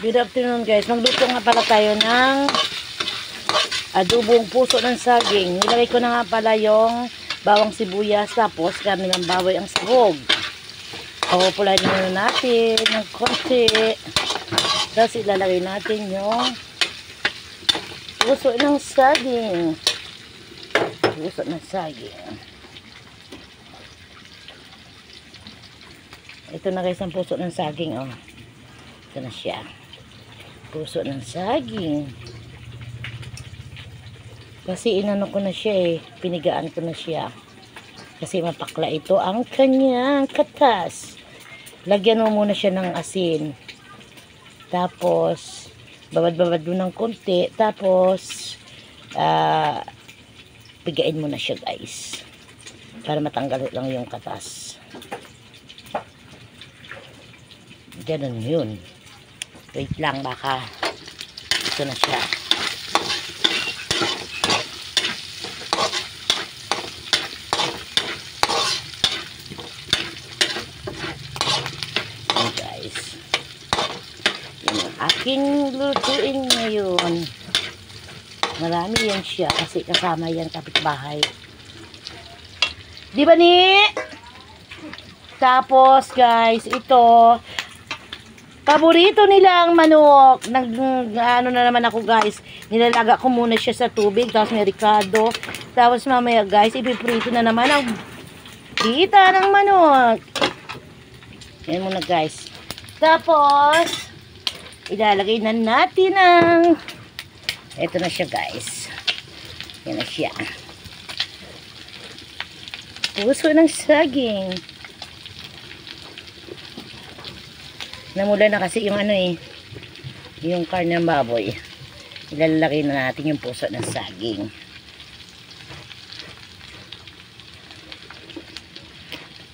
Good afternoon guys. Magluto nga pala tayo ng adobong puso ng saging. Nilagay ko na nga pala yung bawang sibuyas, tapos karne ng baboy ang sahog. Pupulayin muna natin ng konti. Tapos ilalagay natin yung puso ng saging. Puso ng saging. Ito na guys ang puso ng saging. Oh. Ito na siya. Puso ng saging. Kasi inano ko na siya pinigaan ko na siya. Kasi mapakla ito ang kanyang katas. Lagyan mo muna siya ng asin. Tapos, babad-babad mo ng konti. Tapos, pigain mo na siya guys. Para matanggal lang yung katas. Ganun yun. Wait lang, baka ito na siya. Ayan guys. Yan ang aking lutuin ngayon. Marami yan siya kasi kasama yan kapitbahay. Di ba ni? Tapos guys, ito paborito nila ang manok. Ano na naman ako guys. Nilalaga ko muna siya sa tubig. Tapos may ricado. Tapos mamaya guys, ipiprito na naman ang kita ng manok. Yan muna guys. Tapos, ilalagay na natin ang ito na siya guys. Yan na siya. Puso ng saging. Namula na kasi yung yung karne ng baboy. Ilalagay na natin yung puso ng saging.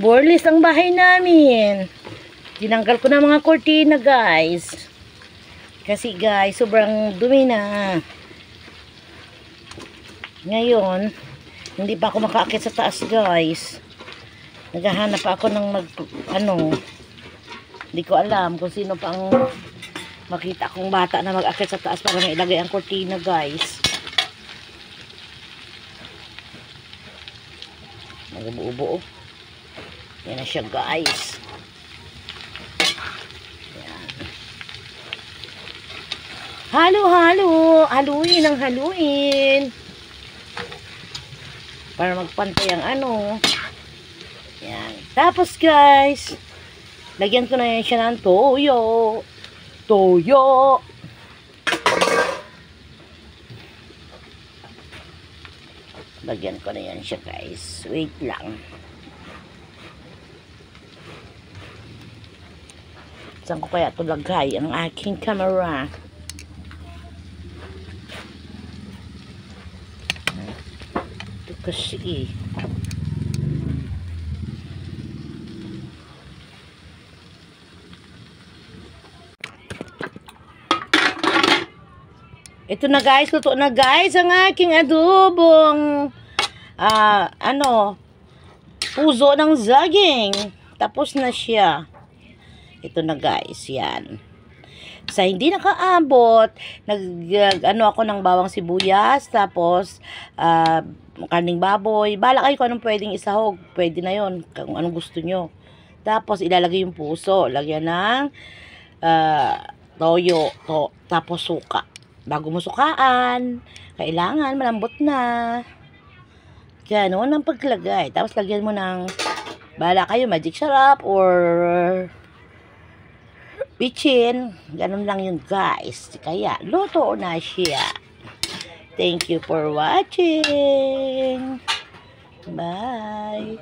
Borlis ang bahay namin. Tinanggal ko na mga kortina guys. Kasi guys, sobrang dumi na. Ngayon, hindi pa ako makaakit sa taas guys. Naghahanap pa ako ng hindi ko alam kung sino pang makita kong bata na mag-akit sa taas para mailagay ang kortina guys. Nag-ubo-ubo. Yan na siya guys. Yan. Halo-halo. Haluin ang haluin. Para magpantay ang Yan. Tapos guys, lagyan ko na yan siya ng toyo. Toyo. Lagyan ko na yan siya guys. Wait lang. Saan ko kaya ito lagay ang aking camera? Ito kasi ito na guys, luto na guys ang aking adobong puso ng saging. Tapos na siya. Ito na guys, yan. Sa hindi nakaabot, ako ng bawang sibuyas, tapos karning baboy. Bala kayo kung anong pwedeng isahog. Pwede na yon kung anong gusto nyo. Tapos ilalagay yung puso. Lagyan ng toyo, tapos suka. Bago mo sukaan, kailangan malambot na. Ganon ang paglagay. Tapos lagyan mo ng, bahala kayo, magic sarap or bitchin. Ganon lang yun guys. Kaya, luto na siya. Thank you for watching. Bye.